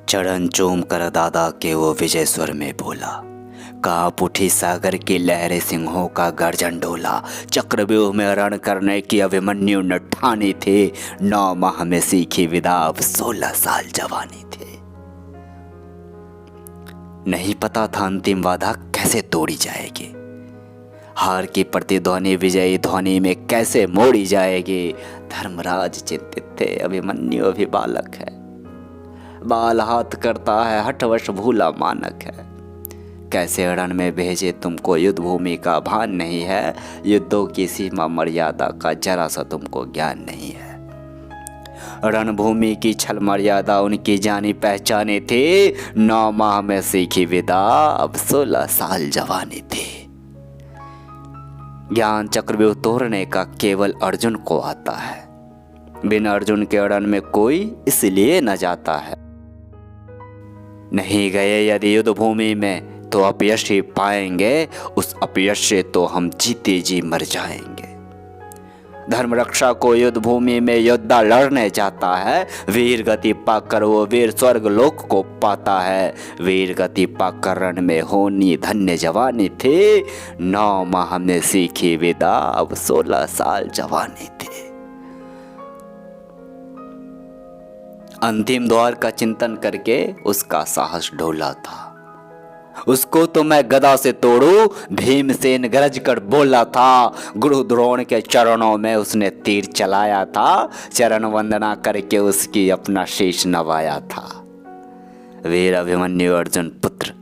चरण चूम कर दादा के वो विजय स्वर में बोला। कांप उठी सागर की लहरें, सिंहों का गर्जन डोला। चक्रव्यूह में रण करने की अभिमन्यु न ठानी थे। 9 माह में सीखी विदा, अब 16 साल जवानी थे। नहीं पता था अंतिम वादा कैसे तोड़ी जाएगी, हार की प्रतिध्वनि विजयी ध्वनि में कैसे मोड़ी जाएगी। धर्मराज चिंतित थे, अभिमन्यु अभी बालक है, बाल हाथ करता है, हठवश भूला मानक है। कैसे रण में भेजे तुमको, युद्ध भूमि का भान नहीं है। युद्धों की सीमा मर्यादा का जरा सा तुमको ज्ञान नहीं है। रणभूमि की छल मर्यादा उनकी जानी पहचानी थी। 9 माह में सीखी विदा, अब 16 साल जवानी थी। ज्ञान चक्रव्यूह तोड़ने का केवल अर्जुन को आता है। बिना अर्जुन के रण में कोई इसलिए न जाता है। नहीं गए यदि युद्ध भूमि में तो अपयश ही पाएंगे, उस अपयश से तो हम जीते जी मर जाएंगे। धर्म रक्षा को युद्ध भूमि में योद्धा लड़ने जाता है। वीर गति पाकर वो वीर स्वर्ग लोक को पाता है। वीर गति पाकर रण में होनी धन्य जवानी थी। 9 माह में सीखी विदा, अब 16 साल जवानी थी। अंतिम द्वार का चिंतन करके उसका साहस ढोला था। उसको तो मैं गदा से तोड़ू, भीमसेन गरज कर बोला था। गुरु द्रोण के चरणों में उसने तीर चलाया था। चरण वंदना करके उसकी अपना शीश नवाया था। वीर अभिमन्यु अर्जुन पुत्र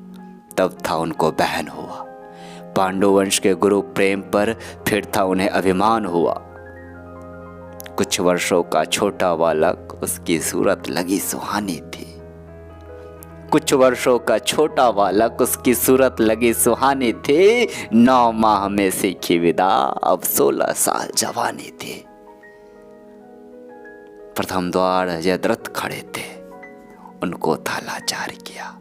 तब था उनको बहन हुआ। पांडु वंश के गुरु प्रेम पर फिर था उन्हें अभिमान हुआ। कुछ वर्षों का छोटा बालक, उसकी सूरत लगी सुहानी थी। कुछ वर्षों का छोटा बालक, उसकी सूरत लगी सुहानी थी। 9 माह में सीखी विदा, अब 16 साल जवानी थी। प्रथम द्वार जयद्रथ खड़े थे, उनको था लाचार किया।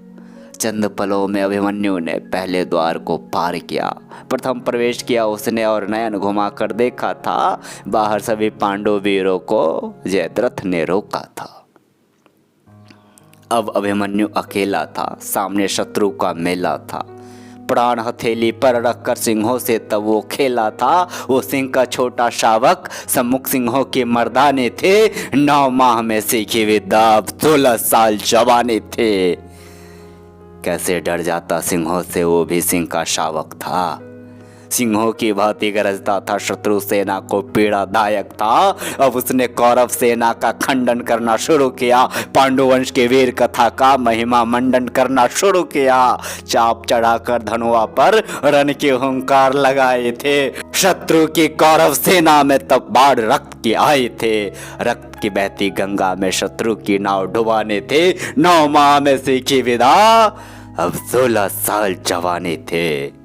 चंद पलों में अभिमन्यु ने पहले द्वार को पार किया। प्रथम प्रवेश किया उसने और नयन घुमा कर देखा था। बाहर सभी पांडव वीरों को जयद्रथ ने रोका था। अब अभिमन्यु अकेला था, सामने शत्रु का मेला था। प्राण हथेली पर रखकर सिंहों से तब वो खेला था। वो सिंह का छोटा शावक, सम्मुख सिंहों के मर्दाने थे। 9 माह में सीखी विद्या, अब 16 साल जवानी थे। कैसे डर जाता सिंहों से, वो भी सिंह का शावक था। सिंहों की भांति गरजता था, शत्रु सेना को पीड़ादायक था। अब उसने कौरव सेना का खंडन करना शुरू किया। पांडुवंश के वीर कथा का महिमा मंडन करना शुरू किया। चाप चढ़ाकर धनुआ पर रण के हुंकार लगाए थे। शत्रु की कौरव सेना में तब बाढ़ रक्त की आए थे। रक्त की बहती गंगा में शत्रु की नाव डुबाने थे। 9 माह में सीखी विदा, अब 16 साल जवानी थे।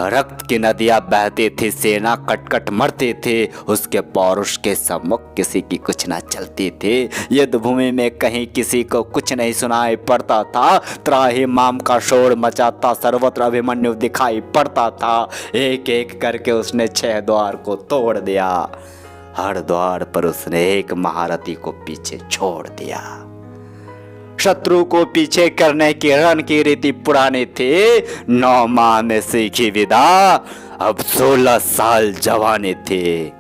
रक्त की नदियां बहती थी, सेना कटकट मरती थी। उसके पौरुष के सम्मुख किसी की कुछ न चलती थी। युद्ध भूमि में कहीं किसी को कुछ नहीं सुनाई पड़ता था। त्राहि माम का शोर मचाता सर्वत्र अभिमन्यु दिखाई पड़ता था। एक एक करके उसने 6 द्वार को तोड़ दिया। हर द्वार पर उसने एक महारथी को पीछे छोड़ दिया। शत्रु को पीछे करने की रण की रीति पुरानी थी। 9 माह में सीखी विदा, अब 16 साल जवानी थी।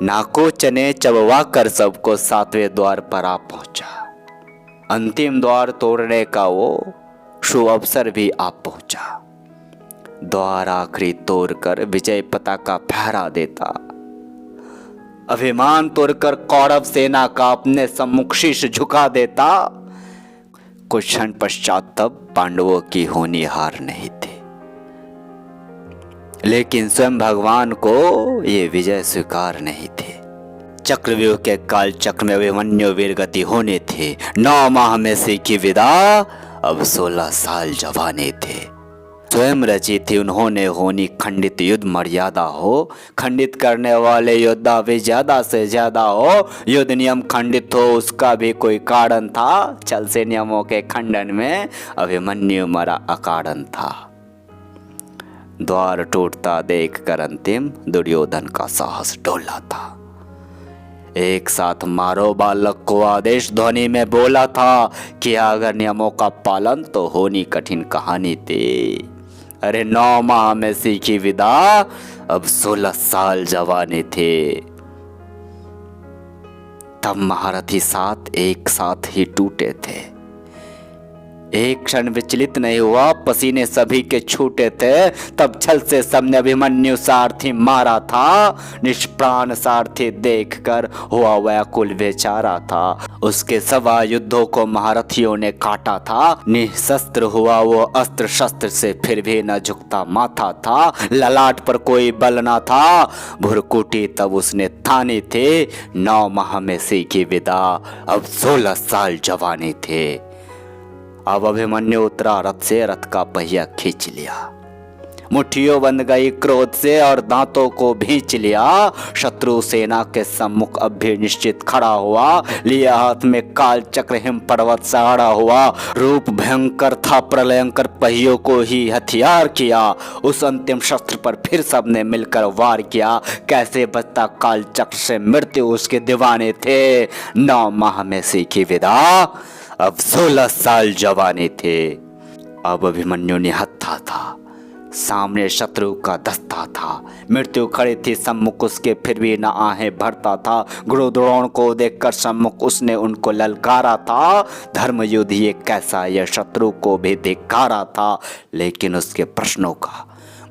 नाको चने चबवा कर सबको 7वें द्वार पर आ पहुंचा। अंतिम द्वार तोड़ने का वो शुभ अवसर भी आ पहुंचा। द्वार आखिरी तोड़कर विजय पताका फहरा देता। अभिमान तोड़कर कौरव सेना का अपने सम्मुख शीश झुका देता। कुछ क्षण पश्चात तब पांडवों की होनहार नहीं थी, लेकिन स्वयं भगवान को ये विजय स्वीकार नहीं थी। चक्रव्यूह के काल चक्र में अभिमन्यु वीरगति होने थे। 9 माह में सीखी विदा, अब 16 साल जवानी थे। स्वयं रची थी उन्होंने होनी खंडित युद्ध मर्यादा हो। खंडित करने वाले योद्धा भी ज्यादा से ज्यादा हो। युद्ध नियम खंडित हो उसका भी कोई कारण था। छल से नियमों के खंडन में अभिमन्यु मरा अकारण था। द्वार टूटता देख कर अंतिम दुर्योधन का साहस डोला था। एक साथ मारो बालक को आदेश ध्वनि में बोला था कि अगर नियमों का पालन तो होनी कठिन कहानी थी। अरे 9 माह में सीखी विदा, अब 16 साल जवानी थे। तब महारथी 7 एक साथ ही टूटे थे। एक क्षण विचलित नहीं हुआ, पसीने सभी के छूटे थे। तब छल से सबने अभिमन्यु सारथी मारा था। निष्प्राण सारथी देखकर हुआ व्याकुल बेचारा था। उसके सवा युद्धों को महारथियों ने काटा था। निशस्त्र हुआ वो अस्त्र शस्त्र से, फिर भी न झुकता माथा था। ललाट पर कोई बल न था, भुरकुटी तब उसने थानी थे। 9 माह में सीखी विदा, अब 16 साल जवानी थे। अब अभिमन्यु उतरा रथ से, रथ का पहिया खींच लिया। मुट्ठियों बंध गई क्रोध से और दांतों को भींच लिया। शत्रु सेना के सम्मुख अब भी निश्चित खड़ा हुआ। लिया हाथ में काल चक्र, हिम पर्वत सहारा हुआ। रूप भयंकर था प्रलयंकर, पहियों को ही हथियार किया। उस अंतिम शस्त्र पर फिर सबने मिलकर वार किया। कैसे बचता काल चक्र से, मृत्यु उसके दीवाने थे। 9 माह में सीखी विदा, अब 16 साल जवानी थे। अब अभिमन्यु निहत्था था, सामने शत्रु का दस्ता था। मृत्यु खड़ी थी सम्मुख उसके, फिर भी न आहें भरता था। गुरु द्रोण को देखकर सम्मुख उसने उनको ललकारा था। धर्म युद्ध ये कैसा, यह शत्रु को भी धिक्कारा था। लेकिन उसके प्रश्नों का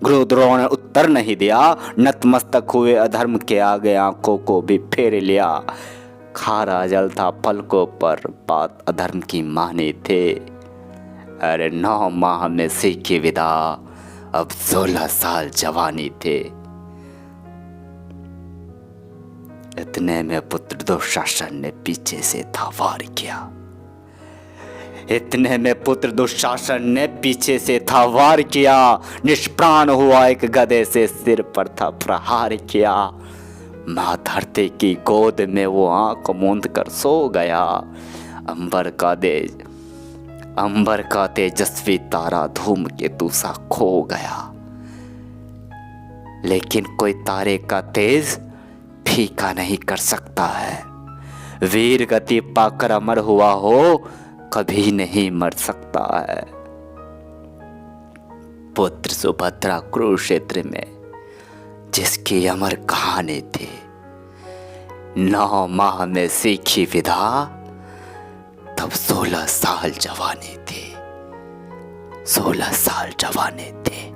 गुरु द्रोण ने उत्तर नहीं दिया। नतमस्तक हुए अधर्म के आगे, आंखों को भी फेर लिया। खारा जल था पलकों पर, बात अधर्म की माने थे। अरे 9 माह में सीखी विदा, अब 16 साल जवानी थे। इतने में पुत्र दुशासन ने पीछे से था वार किया। इतने में पुत्र दुशासन ने पीछे से था वार किया। निष्प्राण हुआ एक गदे से, सिर पर था प्रहार किया। माँ धरती की गोद में वो आंख मूंद कर सो गया। अंबर का तेजस्वी तारा धूम केतु सा खो गया। लेकिन कोई तारे का तेज फीका नहीं कर सकता है। वीर गति पाकर अमर हुआ हो, कभी नहीं मर सकता है। पुत्र सुभद्रा कुरुक्षेत्र में जिसकी अमर कहानी थी, 9 माह में सीखी विदा, तब 16 साल जवानी थी। 16 साल जवानी थी।